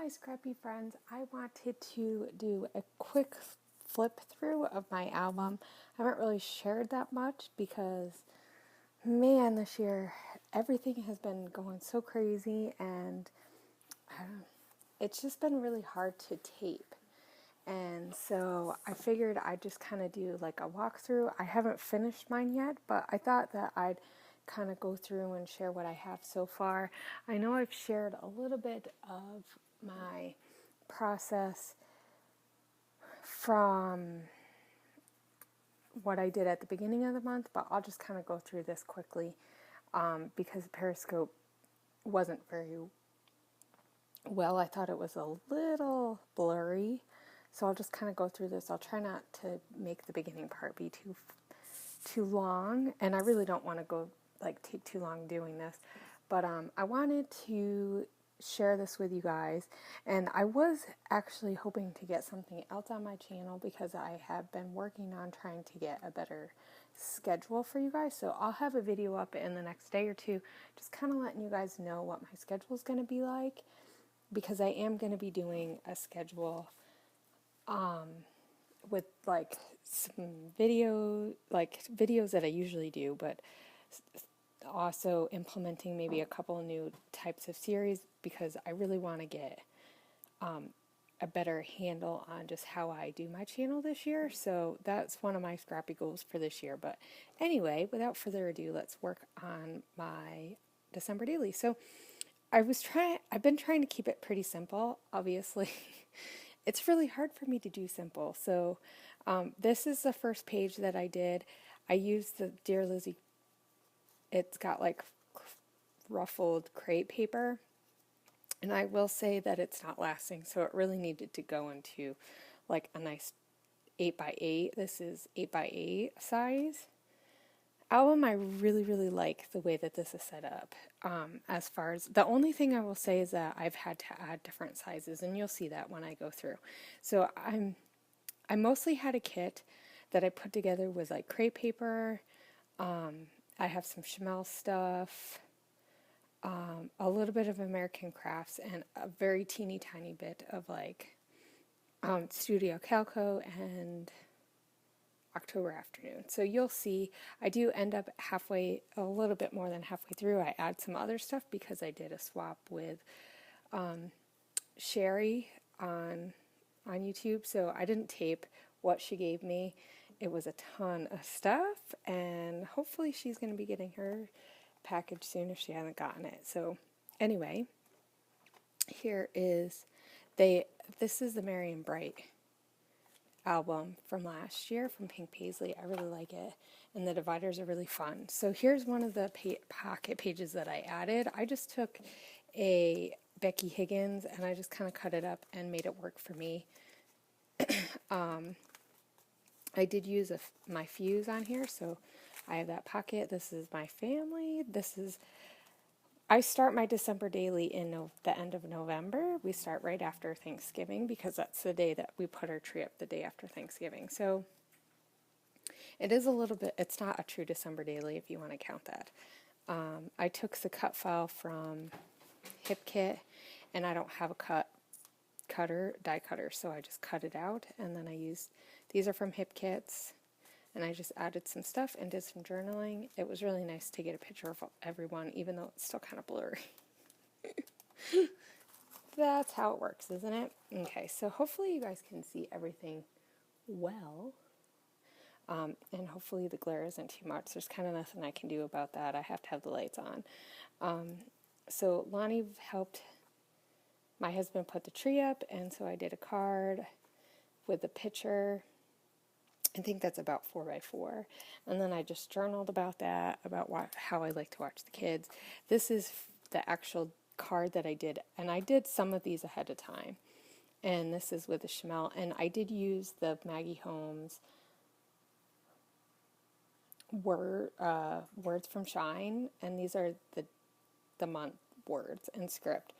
my scrappy friends. I wanted to do a quick flip through of my album. I haven't really shared that much because, man, this year everything has been going so crazy and it's just been really hard to tape. And so I figured I'd just kind of do like a walkthrough. I haven't finished mine yet, but I thought that I'd kind of go through and share what I have so far. I know I've shared a little bit of my process from what I did at the beginning of the month, but I'll just kind of go through this quickly because Periscope wasn't very well. I thought it was a little blurry, so I'll just kind of go through this. I'll try not to make the beginning part be too long, and I really don't want to go take too long doing this, but I wanted to share this with you guys, and I was actually hoping to get something else on my channel because I have been working on trying to get a better schedule for you guys. So I'll have a video up in the next day or two, just kind of letting you guys know what my schedule is going to be like, because I am going to be doing a schedule with like some videos that I usually do, but also implementing maybe a couple new types of series because I really want to get a better handle on just how I do my channel this year. So that's one of my scrappy goals for this year. But anyway, without further ado, let's work on my December daily. So I've been trying to keep it pretty simple, obviously. It's really hard for me to do simple. So this is the first page that I did. I used the Dear Lizzie, it's got like ruffled crepe paper. And I will say that it's not lasting, so it really needed to go into like a nice 8x8. This is 8x8 size album. I really, really like the way that this is set up. As far as the only thing I will say is that I've had to add different sizes, and you'll see that when I go through. So I mostly had a kit that I put together with like crepe paper. I have some Chamel stuff, a little bit of American Crafts, and a very teeny tiny bit of like Studio Calico and October Afternoon. So you'll see I do end up a little bit more than halfway through. I add some other stuff because I did a swap with Sherry on YouTube. So I didn't tape what she gave me. It was a ton of stuff, and hopefully she's going to be getting her package soon if she hasn't gotten it. So anyway, this is the Marion Bright album from last year from Pink Paisley. I really like it, and the dividers are really fun. So here's one of the pocket pages that I added. I just took a Becky Higgins and I just kind of cut it up and made it work for me. I did use my fuse on here, so I have that pocket. This is my family. I start my December daily in the end of November. We start right after Thanksgiving because that's the day that we put our tree up, the day after Thanksgiving. So it is a little bit, it's not a true December daily if you want to count that. I took the cut file from HipKit, and I don't have a die cutter, so I just cut it out, and then these are from HipKits, and I just added some stuff and did some journaling. It was really nice to get a picture of everyone, even though it's still kind of blurry. That's how it works, isn't it? Okay, so hopefully you guys can see everything well, and hopefully the glare isn't too much. There's kind of nothing I can do about that. I have to have the lights on. So Lonnie helped my husband put the tree up, and so I did a card with a picture. I think that's about 4x4. And then I just journaled about that, about how I like to watch the kids. This is the actual card that I did, and I did some of these ahead of time. And this is with the Chamel, and I did use the Maggie Holmes words from Shine, and these are the month words and script.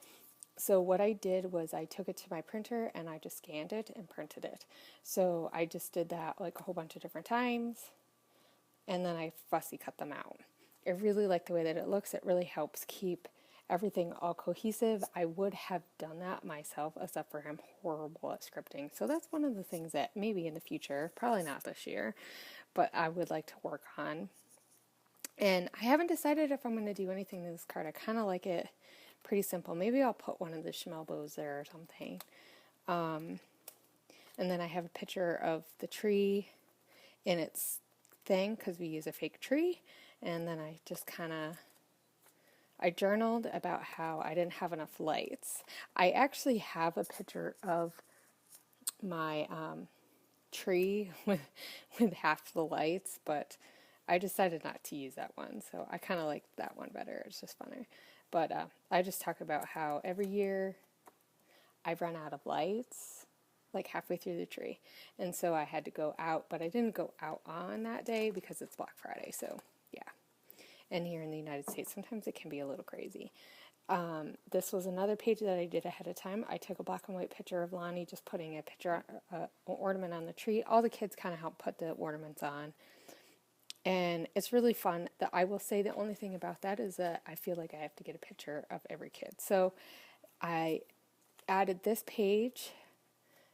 So what I did was I took it to my printer and I just scanned it and printed it. So I just did that like a whole bunch of different times, and then I fussy cut them out. I really like the way that it looks. It really helps keep everything all cohesive. I would have done that myself, except for I'm horrible at scripting. So that's one of the things that maybe in the future, probably not this year, but I would like to work on. And I haven't decided if I'm going to do anything to this card. I kind of like it pretty simple. Maybe I'll put one of the Schmel bows there or something. And then I have a picture of the tree in its thing because we use a fake tree. And then I just I journaled about how I didn't have enough lights. I actually have a picture of my tree with half the lights, but I decided not to use that one. So I kind of like that one better. It's just funner. But I just talk about how every year I run out of lights like halfway through the tree. And so I had to go out, but I didn't go out on that day because it's Black Friday. So yeah. And here in the United States, sometimes it can be a little crazy. This was another page that I did ahead of time. I took a black and white picture of Lonnie just putting a picture, an ornament on the tree. All the kids kind of helped put the ornaments on. And it's really fun. I will say the only thing about that is that I feel like I have to get a picture of every kid. So I added this page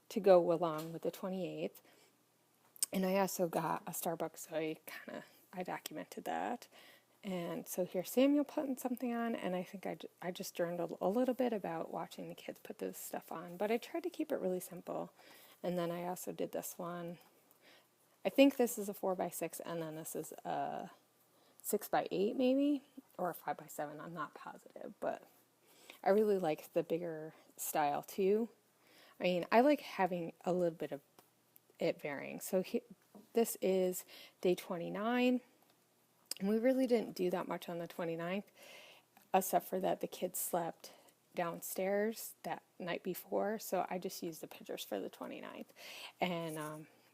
to go along with the 28th. And I also got a Starbucks, so I documented that. And so here's Samuel putting something on, and I think I just journaled a little bit about watching the kids put this stuff on, but I tried to keep it really simple. And then I also did this one. I think this is a 4x6, and then this is a 6x8 maybe, or a 5x7, I'm not positive, but I really like the bigger style too. I mean, I like having a little bit of it varying. So this is day 29. And we really didn't do that much on the 29th, except for that the kids slept downstairs that night before. So I just used the pictures for the 29th. And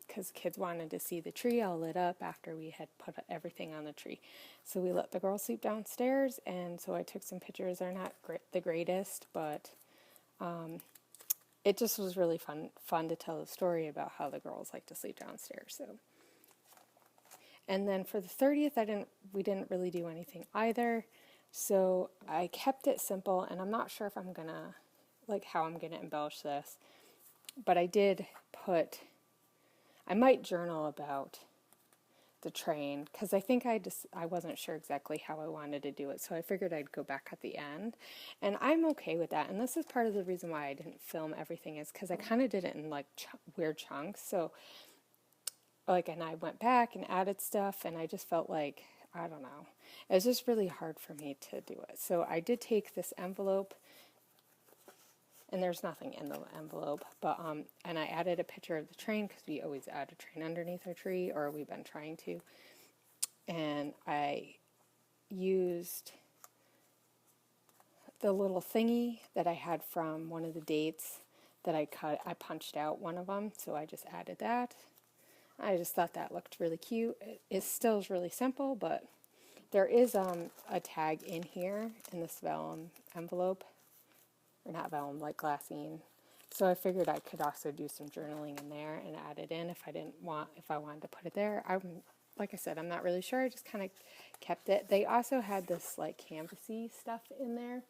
because kids wanted to see the tree all lit up after we had put everything on the tree. So we let the girls sleep downstairs. And so I took some pictures. They're not the greatest, but it just was really fun to tell the story about how the girls like to sleep downstairs. So. And then for the 30th, we didn't really do anything either. So I kept it simple, and I'm not sure if I'm gonna, how I'm gonna embellish this. But I did I might journal about the train, because I think I wasn't sure exactly how I wanted to do it. So I figured I'd go back at the end. And I'm okay with that. And this is part of the reason why I didn't film everything, is because I kind of did it in weird chunks. So and I went back and added stuff, and I just felt like, I don't know, it was just really hard for me to do it. So I did take this envelope, and there's nothing in the envelope, but and I added a picture of the train, because we always add a train underneath our tree, or we've been trying to, and I used the little thingy that I had from one of the dates that I punched out one of them, so I just added that. I just thought that looked really cute. It still is really simple, but there is a tag in here in this vellum envelope, or not vellum, like glassine. So I figured I could also do some journaling in there and add it in if I wanted to put it there. Like I said, I'm not really sure. I just kind of kept it. They also had this canvasy stuff in there,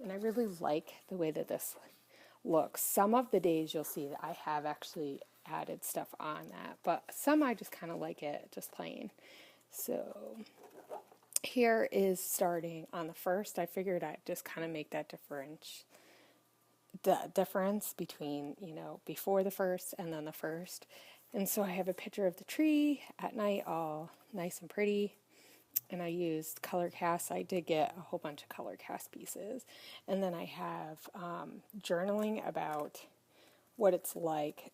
and I really like the way that this looks. Some of the days you'll see that I have actually added stuff on that, but some I just kind of like it just plain. So here is starting on the 1st. I figured I'd just kind of make that difference between, before the 1st and then the 1st. And so I have a picture of the tree at night, all nice and pretty. And I used color casts. I did get a whole bunch of color cast pieces. And then I have journaling about what it's like.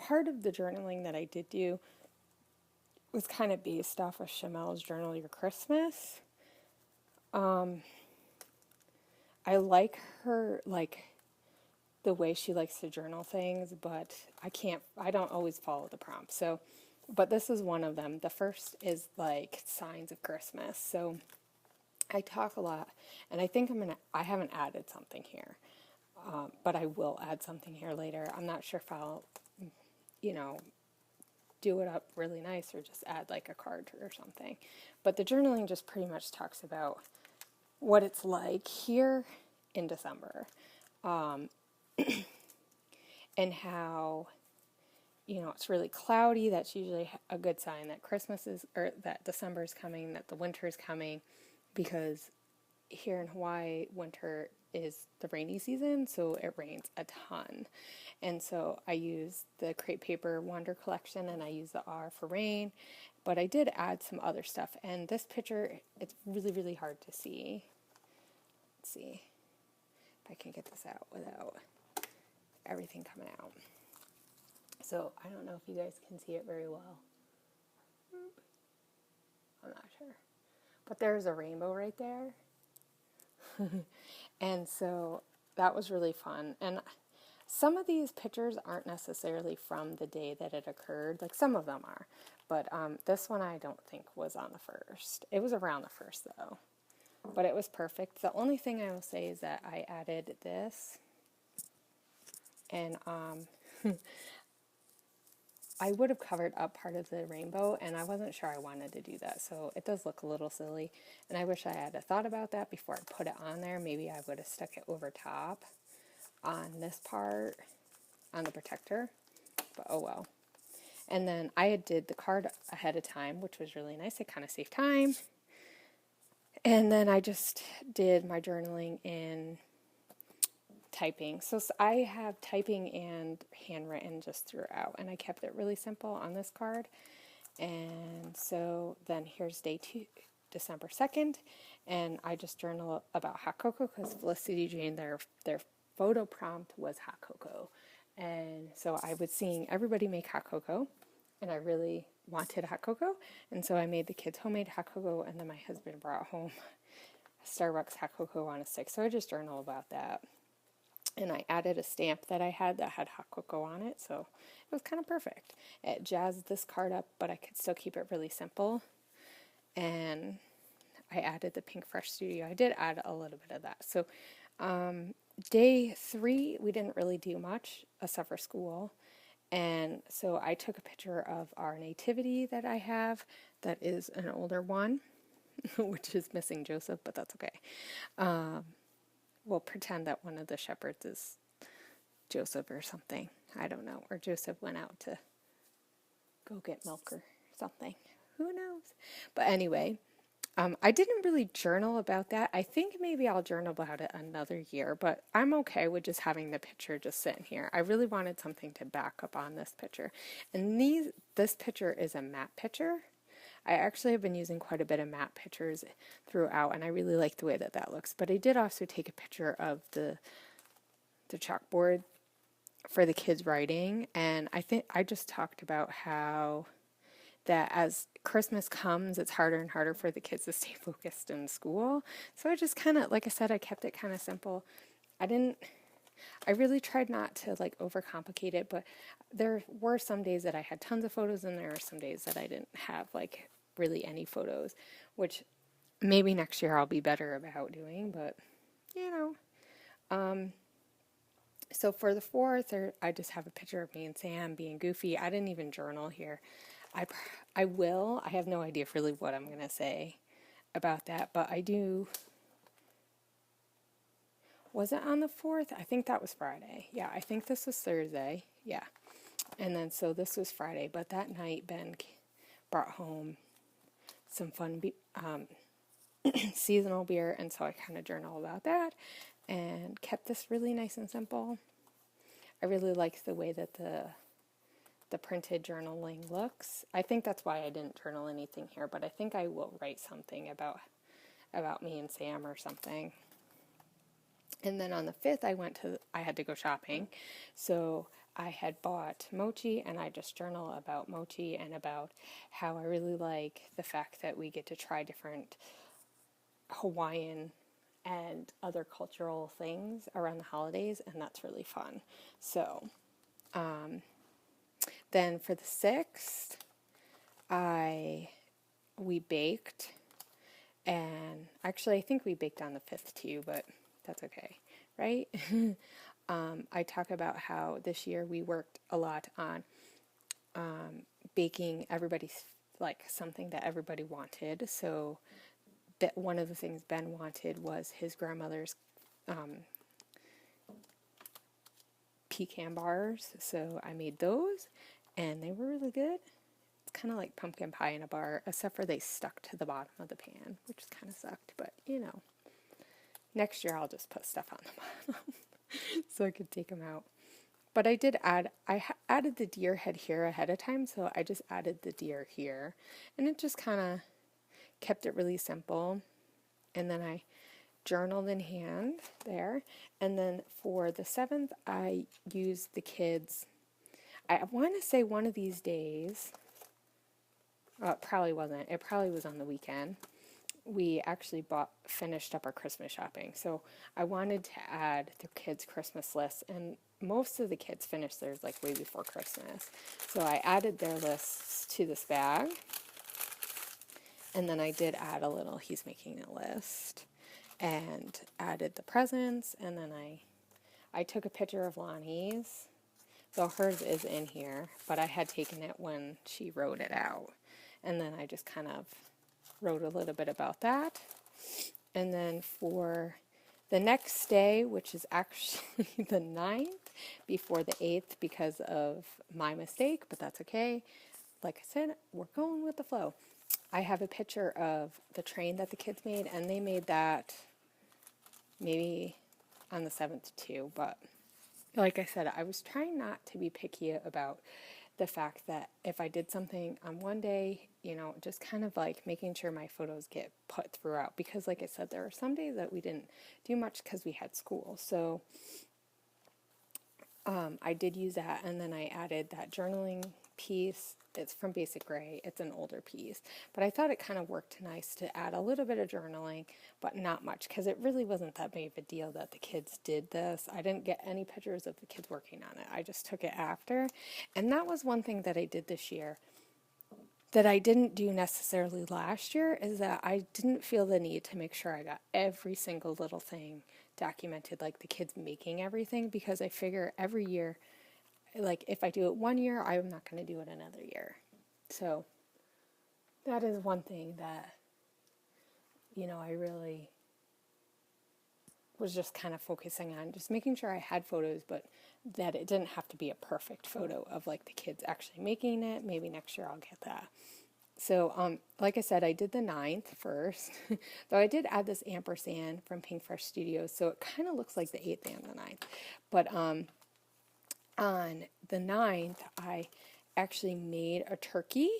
Part of the journaling that I did do was kind of based off of Chamel's Journal Your Christmas. I like her, the way she likes to journal things, but I don't always follow the prompts. So, but this is one of them. The first is signs of Christmas. So I talk a lot, and I think I haven't added something here, but I will add something here later. I'm not sure if I'll, do it up really nice or just add a card or something. But the journaling just pretty much talks about what it's like here in December, and how, it's really cloudy. That's usually a good sign that Christmas is, or that December is coming, that the winter is coming, because here in Hawaii, winter is the rainy season, so it rains a ton. And so I use the Crepe Paper Wonder Collection, and I use the R for rain, but I did add some other stuff. And this picture, it's really, really hard to see. Let's see if I can get this out without everything coming out. So I don't know if you guys can see it very well. I'm not sure. But there's a rainbow right there. And so that was really fun. And some of these pictures aren't necessarily from the day that it occurred. Like some of them are. But this one I don't think was on the 1st. It was around the 1st though. But it was perfect. The only thing I will say is that I added this. And I would have covered up part of the rainbow, and I wasn't sure I wanted to do that, so it does look a little silly, and I wish I had thought about that before I put it on there. Maybe I would have stuck it over top on this part, on the protector, but oh well. And then I did the card ahead of time, which was really nice. It kind of saved time. And then I just did my journaling in typing. So I have typing and handwritten just throughout, and I kept it really simple on this card. And so then here's day 2, December 2nd, and I just journal about hot cocoa because Felicity Jane, their photo prompt was hot cocoa. And so I was seeing everybody make hot cocoa, and I really wanted hot cocoa, and so I made the kids homemade hot cocoa, and then my husband brought home Starbucks hot cocoa on a stick. So I just journal about that. And I added a stamp that I had that had hot cocoa on it, so it was kind of perfect. It jazzed this card up, but I could still keep it really simple. And I added the Pink Fresh Studio. I did add a little bit of that. So day 3, we didn't really do much except for school. And so I took a picture of our nativity that I have that is an older one, which is missing Joseph, but that's okay. We'll pretend that one of the shepherds is Joseph or something. I don't know. Or Joseph went out to go get milk or something. Who knows? But anyway, I didn't really journal about that. I think maybe I'll journal about it another year, but I'm okay with just having the picture just sitting here. I really wanted something to back up on this picture. And this picture is a matte picture. I actually have been using quite a bit of matte pictures throughout, and I really like the way that that looks. But I did also take a picture of the chalkboard for the kids writing, and I think I just talked about how that as Christmas comes, it's harder and harder for the kids to stay focused in school. So I just kind of, like I said, I kept it kind of simple. I really tried not to like overcomplicate it, but there were some days that I had tons of photos and there are some days that I didn't have like really any photos, which maybe next year I'll be better about doing, but so for the 4th, I just have a picture of me and Sam being goofy. I didn't even journal here. I will. I have no idea really what I'm going to say about that, but I do. Was it on the 4th? I think that was Friday. Yeah, I think this was Thursday. Yeah. And then so this was Friday, but that night Ben brought home some fun seasonal beer, and so I kind of journal about that and kept this really nice and simple. I really like the way that the printed journaling looks. I think that's why I didn't journal anything here, but I think I will write something about me and Sam or something. And then on the 5th, I had to go shopping. So I had bought mochi, and I just journal about mochi and about how I really like the fact that we get to try different Hawaiian and other cultural things around the holidays, and that's really fun. So then for the 6th, we baked, and actually I think we baked on the 5th too, but that's okay, right? I talk about how this year we worked a lot on baking everybody's, like, something that everybody wanted. So that one of the things Ben wanted was his grandmother's pecan bars, so I made those, and they were really good. It's kind of like pumpkin pie in a bar, except for they stuck to the bottom of the pan, which kind of sucked, but you know, next year I'll just put stuff on the bottom so I could take them out. But I did add, added the deer head here ahead of time, so I just added the deer here, and it just kind of kept it really simple. And then I journaled in hand there, and then for the 7th I used the kids. I want to say one of these days, it probably wasn't, it probably was on the weekend, we actually finished up our Christmas shopping. So I wanted to add the kids' Christmas list, and most of the kids finished theirs like way before Christmas. So I added their lists to this bag, and then I did add a little he's making a list, and added the presents, and then I took a picture of Lonnie's. So hers is in here, but I had taken it when she wrote it out. And then I just kind of wrote a little bit about that. And then for the next day, which is actually the 9th, before the 8th because of my mistake, but that's okay. Like I said, we're going with the flow. I have a picture of the train that the kids made, and they made that maybe on the 7th too, but like I said, I was trying not to be picky about the fact that if I did something on one day, you know, just kind of like making sure my photos get put throughout, because like I said, there were some days that we didn't do much because we had school. So I did use that, and then I added that journaling piece. It's from Basic Gray. It's an older piece, but I thought it kind of worked nice to add a little bit of journaling, but not much, because it really wasn't that big of a deal that the kids did this. I didn't get any pictures of the kids working on it. I just took it after, and that was one thing that I did this year that I didn't do necessarily last year, is that I didn't feel the need to make sure I got every single little thing documented, like the kids making everything, because I figure every year, like if I do it one year, I'm not going to do it another year. So that is one thing that, you know, I really was just kind of focusing on, just making sure I had photos, but that it didn't have to be a perfect photo of like the kids actually making it. Maybe next year I'll get that. So, like I said, I did the 9th first, though I did add this ampersand from Pink Fresh Studios, so it kind of looks like the 8th and the 9th. But on the 9th, I actually made a turkey,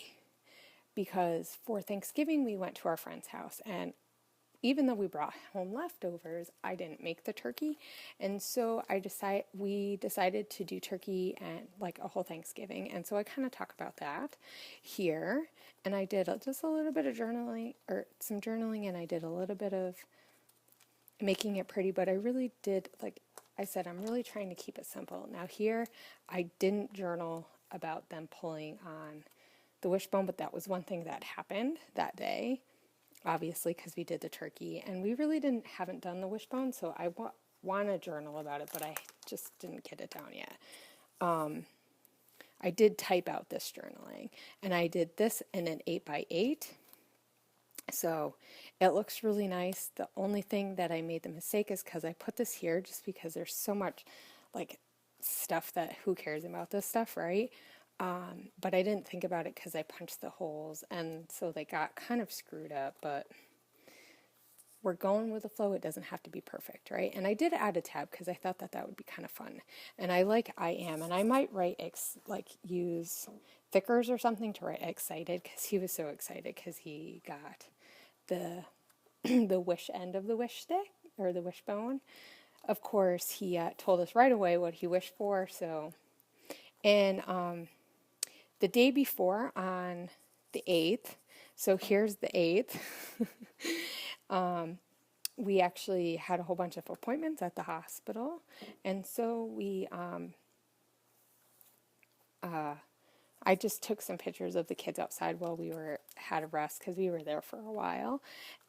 because for Thanksgiving we went to our friend's house, and even though we brought home leftovers, I didn't make the turkey, and so we decided to do turkey and like a whole Thanksgiving, and so I kind of talk about that here, and I did just a little bit of journaling, or some journaling, and I did a little bit of making it pretty, but I really did, like I said, I'm really trying to keep it simple. Now here, I didn't journal about them pulling on the wishbone, but that was one thing that happened that day, obviously, because we did the turkey, and we really haven't done the wishbone, so I want to journal about it, but I just didn't get it down yet. I did type out this journaling, and I did this in an 8x8, so it looks really nice. The only thing that I made the mistake is because I put this here just because there's so much like stuff that who cares about this stuff, right? But I didn't think about it because I punched the holes, and so they got kind of screwed up, but we're going with the flow. It doesn't have to be perfect, right? And I did add a tab because I thought that would be kind of fun. And I like I am, and I might write, use thickers or something to write excited, because he was so excited because he got the the wish end of the wish stick, or the wishbone. Of course, he told us right away what he wished for, so, and the day before, on the 8th, so here's the 8th, we actually had a whole bunch of appointments at the hospital, and so I just took some pictures of the kids outside while we had a rest, because we were there for a while,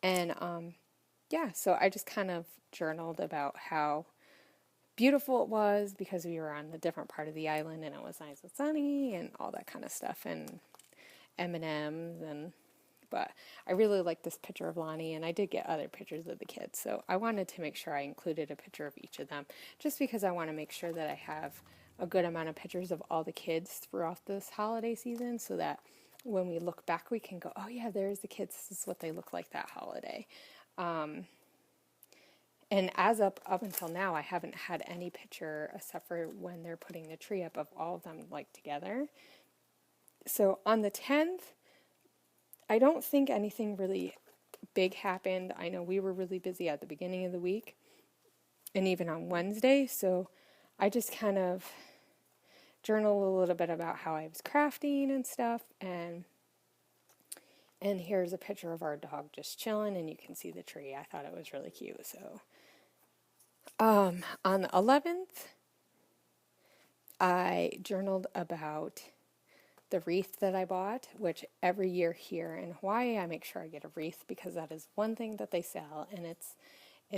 and yeah, so I just kind of journaled about how beautiful it was, because we were on a different part of the island and it was nice and sunny and all that kind of stuff, and M&Ms and but I really like this picture of Lonnie, and I did get other pictures of the kids, so I wanted to make sure I included a picture of each of them, just because I want to make sure that I have a good amount of pictures of all the kids throughout this holiday season, so that when we look back, we can go, oh yeah, there's the kids, this is what they look like that holiday. And as up until now, I haven't had any picture, except for when they're putting the tree up, of all of them like together. So on the 10th, I don't think anything really big happened. I know we were really busy at the beginning of the week and even on Wednesday, so I just kind of journaled a little bit about how I was crafting and stuff, and here's a picture of our dog just chilling, and you can see the tree. I thought it was really cute. So on the 11th, I journaled about the wreath that I bought, which every year here in Hawaii, I make sure I get a wreath, because that is one thing that they sell, and it's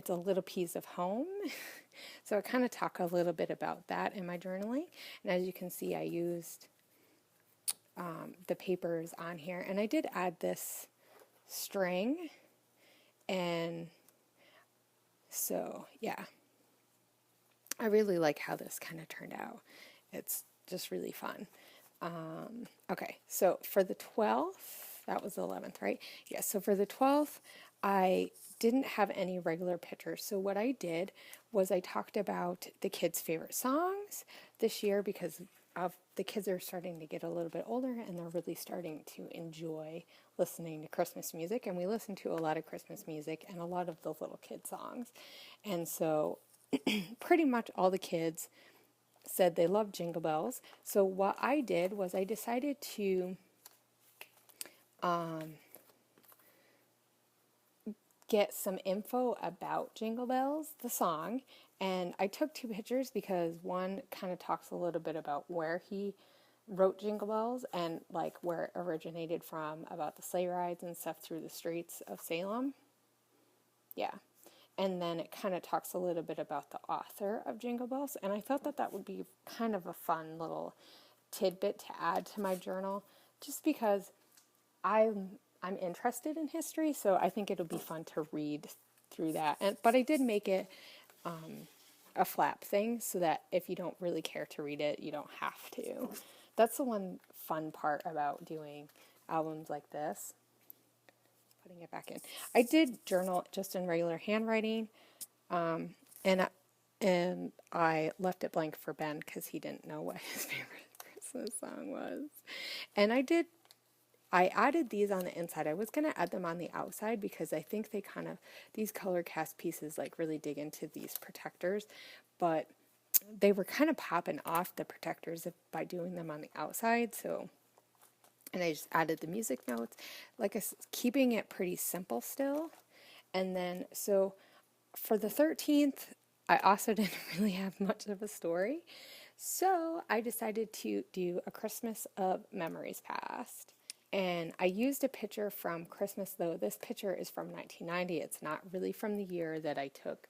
a little piece of home. So I kind of talk a little bit about that in my journaling. And as you can see, I used the papers on here, and I did add this string, and so yeah, I really like how this kind of turned out. It's just really fun. Okay, so for the 12th, that was the 11th, right? Yeah, so for the 12th, I didn't have any regular pictures. So what I did was I talked about the kids' favorite songs this year, because the kids are starting to get a little bit older, and they're really starting to enjoy listening to Christmas music. And we listen to a lot of Christmas music and a lot of the little kid songs. And so pretty much all the kids said they love Jingle Bells. So what I did was I decided to get some info about Jingle Bells, the song, and I took 2 pictures, because one kind of talks a little bit about where he wrote Jingle Bells and like where it originated from, about the sleigh rides and stuff through the streets of Salem. Yeah. And then it kind of talks a little bit about the author of Jingle Bells, and I thought that that would be kind of a fun little tidbit to add to my journal, just because I'm interested in history, so I think it'll be fun to read through that. But I did make it a flap thing, so that if you don't really care to read it, you don't have to. That's the one fun part about doing albums like this. Putting it back in. I did journal just in regular handwriting, and I left it blank for Ben, because he didn't know what his favorite Christmas song was. And I added these on the inside. I was going to add them on the outside, because I think they kind of, these color cast pieces like really dig into these protectors, but they were kind of popping off the protectors by doing them on the outside. So, and I just added the music notes, like keeping it pretty simple still. And then, so for the 13th, I also didn't really have much of a story. So I decided to do a Christmas of Memories Past. And I used a picture from Christmas, though. This picture is from 1990. It's not really from the year that I took,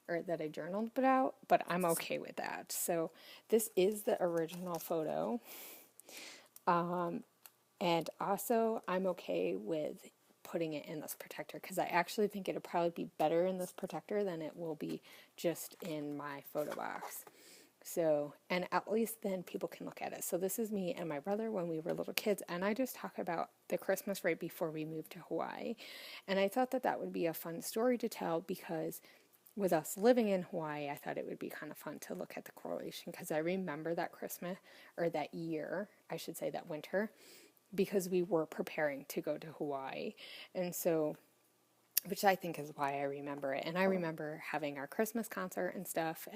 or that I journaled about, but I'm okay with that. So this is the original photo. And also, I'm okay with putting it in this protector, because I actually think it'll probably be better in this protector than it will be just in my photo box. So, and at least then people can look at it. So this is me and my brother when we were little kids, and I just talk about the Christmas right before we moved to Hawaii. And I thought that that would be a fun story to tell, because with us living in Hawaii, I thought it would be kind of fun to look at the correlation, because I remember that Christmas, or that year, I should say that winter, because we were preparing to go to Hawaii. And so, which I think is why I remember it. And I remember having our Christmas concert and stuff,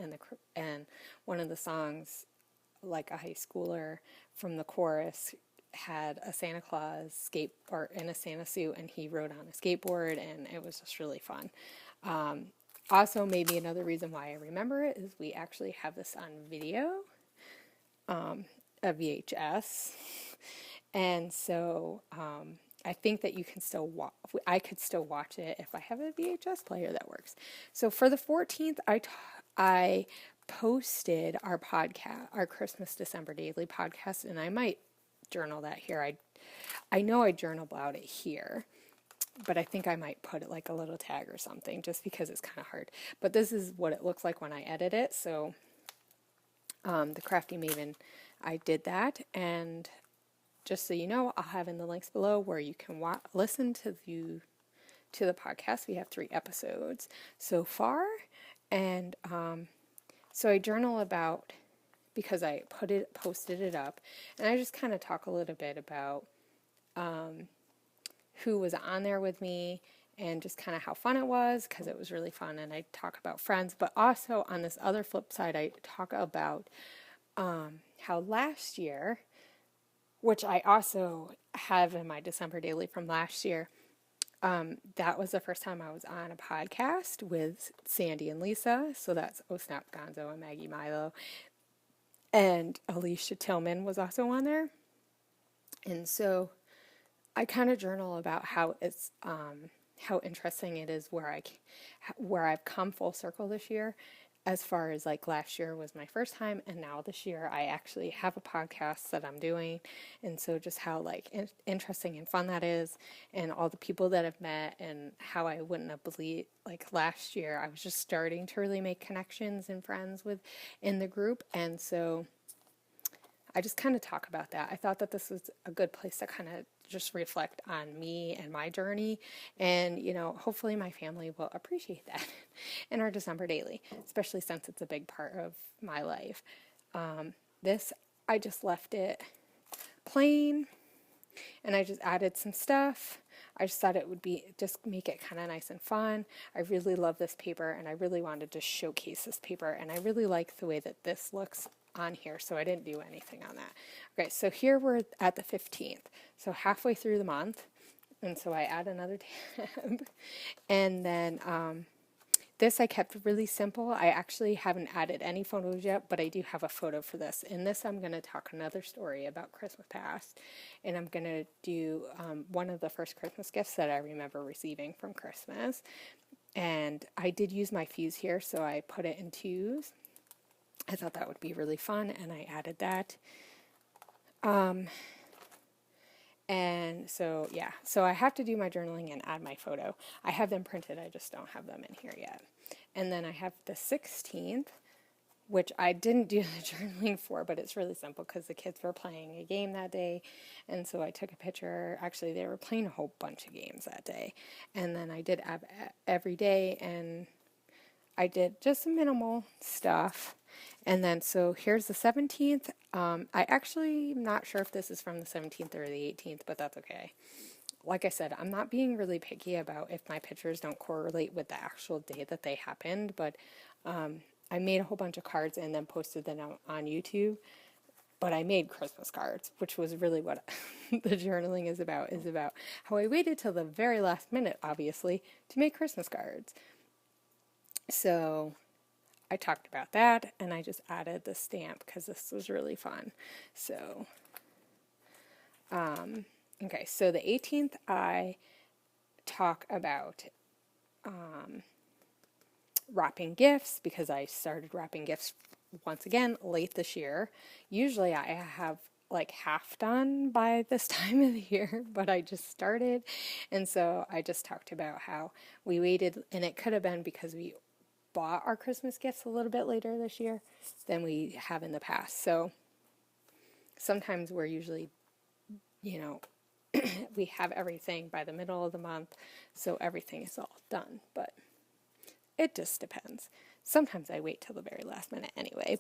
and one of the songs, like a high schooler from the chorus, had a Santa Claus or in a Santa suit, and he rode on a skateboard, and it was just really fun. Also, maybe another reason why I remember it is we actually have this on video, a VHS. And so I think that you can still I could still watch it if I have a VHS player that works. So for the 14th, I posted our podcast, our Christmas December Daily podcast, and I might journal that here. I know I journal about it here. but I think I might put it like a little tag or something just because it's kind of hard. But this is what it looks like when I edit it. So the Crafty Maven, I did that. And just so you know, I'll have in the links below where you can listen to the podcast. We have 3 episodes so far. And so I journal about, because I posted it up, and I just kind of talk a little bit about who was on there with me and just kind of how fun it was, because it was really fun. And I talk about friends, but also on this other flip side, I talk about how last year, which I also have in my December daily from last year, that was the first time I was on a podcast with Sandy and Lisa. So that's Oh Snap Gonzo and Maggie Milo. And Alicia Tillman was also on there. And so I kind of journal about how it's how interesting it is where I've come full circle this year, as far as like last year was my first time, and now this year I actually have a podcast that I'm doing. And so just how like interesting and fun that is, and all the people that I've met, and how I wouldn't have believed, like last year I was just starting to really make connections and friends in the group. And so I just kind of talk about that. I thought that this was a good place to kind of just reflect on me and my journey. And, hopefully my family will appreciate that in our December daily, especially since it's a big part of my life. I just left it plain, and I just added some stuff. I just thought it would just make it kind of nice and fun. I really love this paper, and I really wanted to showcase this paper, and I really like the way that this looks on here, so I didn't do anything on that. Okay, so here we're at the 15th, so halfway through the month, and so I add another tab, and then this I kept really simple. I actually haven't added any photos yet, but I do have a photo for this. In this, I'm going to talk another story about Christmas past, and I'm going to do one of the first Christmas gifts that I remember receiving from Christmas. And I did use my fuse here, so I put it in twos. I thought that would be really fun, and I added that. And so, yeah, so I have to do my journaling and add my photo. I have them printed, I just don't have them in here yet. And then I have the 16th, which I didn't do the journaling for, but it's really simple because the kids were playing a game that day. And so I took a picture. Actually, they were playing a whole bunch of games that day. And then I did every day, and I did just minimal stuff. And then, so here's the 17th. I actually am not sure if this is from the 17th or the 18th, but that's okay. Like I said, I'm not being really picky about if my pictures don't correlate with the actual day that they happened, but I made a whole bunch of cards and then posted them on YouTube. But I made Christmas cards, which was really what the journaling is about how I waited till the very last minute, obviously, to make Christmas cards. So I talked about that, and I just added the stamp because this was really fun. So, okay, so the 18th, I talk about wrapping gifts, because I started wrapping gifts once again late this year. Usually I have like half done by this time of the year, but I just started. And so I just talked about how we waited, and it could have been because we bought our Christmas gifts a little bit later this year than we have in the past. So sometimes we're usually, we have everything by the middle of the month, so everything is all done, but it just depends. Sometimes I wait till the very last minute anyway.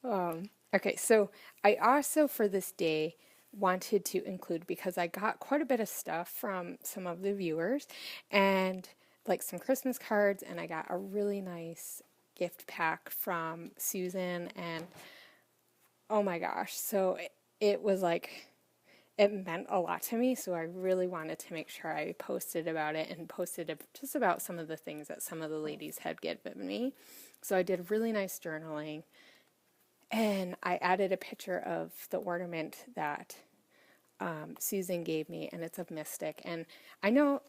But okay, so I also for this day wanted to include, because I got quite a bit of stuff from some of the viewers, and like some Christmas cards, and I got a really nice gift pack from Susan, and oh my gosh, so it was like, it meant a lot to me, so I really wanted to make sure I posted about it, and posted just about some of the things that some of the ladies had given me. So I did really nice journaling, and I added a picture of the ornament that Susan gave me, and it's of Mystic. And I know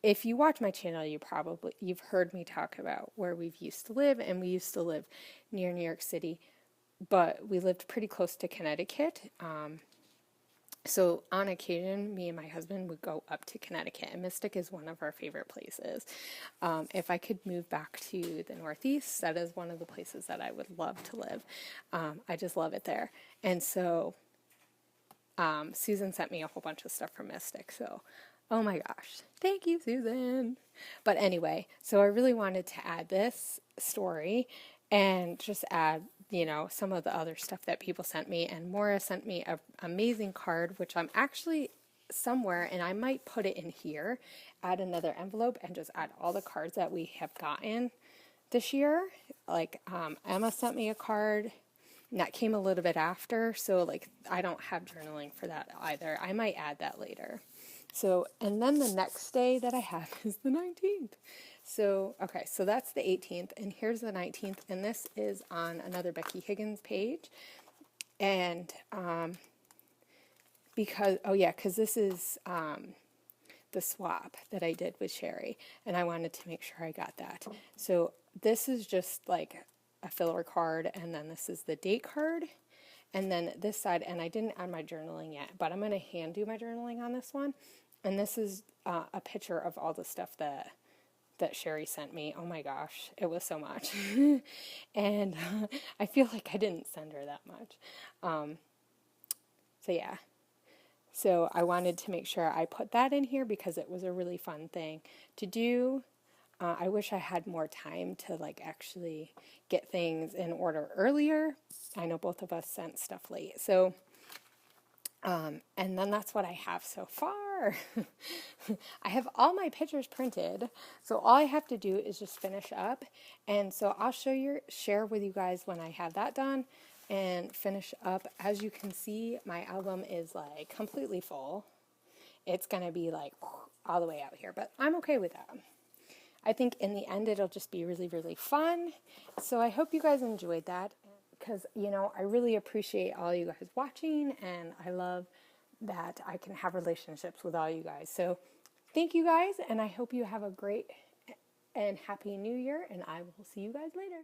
if you watch my channel, you've heard me talk about where we used to live, and we used to live near New York City, but we lived pretty close to Connecticut. So on occasion, me and my husband would go up to Connecticut, and Mystic is one of our favorite places. If I could move back to the Northeast, that is one of the places that I would love to live. I just love it there. And so Susan sent me a whole bunch of stuff from Mystic. So, oh my gosh, thank you, Susan. But anyway, so I really wanted to add this story and just add, some of the other stuff that people sent me. And Maura sent me an amazing card, which I'm actually somewhere, and I might put it in here, add another envelope, and just add all the cards that we have gotten this year. Like Emma sent me a card. And that came a little bit after, so like I don't have journaling for that either. I might add that later. So, and then the next day that I have is the 19th. So, okay, so that's the 18th, and here's the 19th, and this is on another Becky Higgins page. And because this is the swap that I did with Sherry, and I wanted to make sure I got that. So this is just like a filler card, and then this is the date card, and then this side, and I didn't add my journaling yet, but I'm going to hand do my journaling on this one. And this is a picture of all the stuff that Sherry sent me. Oh my gosh, it was so much. And I feel like I didn't send her that much. So yeah. So I wanted to make sure I put that in here because it was a really fun thing to do. I wish I had more time to like actually get things in order earlier. I know both of us sent stuff late. So, and then that's what I have so far. I have all my pictures printed. So all I have to do is just finish up. And so I'll share with you guys when I have that done and finish up. As you can see, my album is like completely full. It's going to be like all the way out here, but I'm okay with that. I think in the end it'll just be really, really fun. So I hope you guys enjoyed that because, I really appreciate all you guys watching, and I love that I can have relationships with all you guys. So thank you guys, and I hope you have a great and happy new year, and I will see you guys later.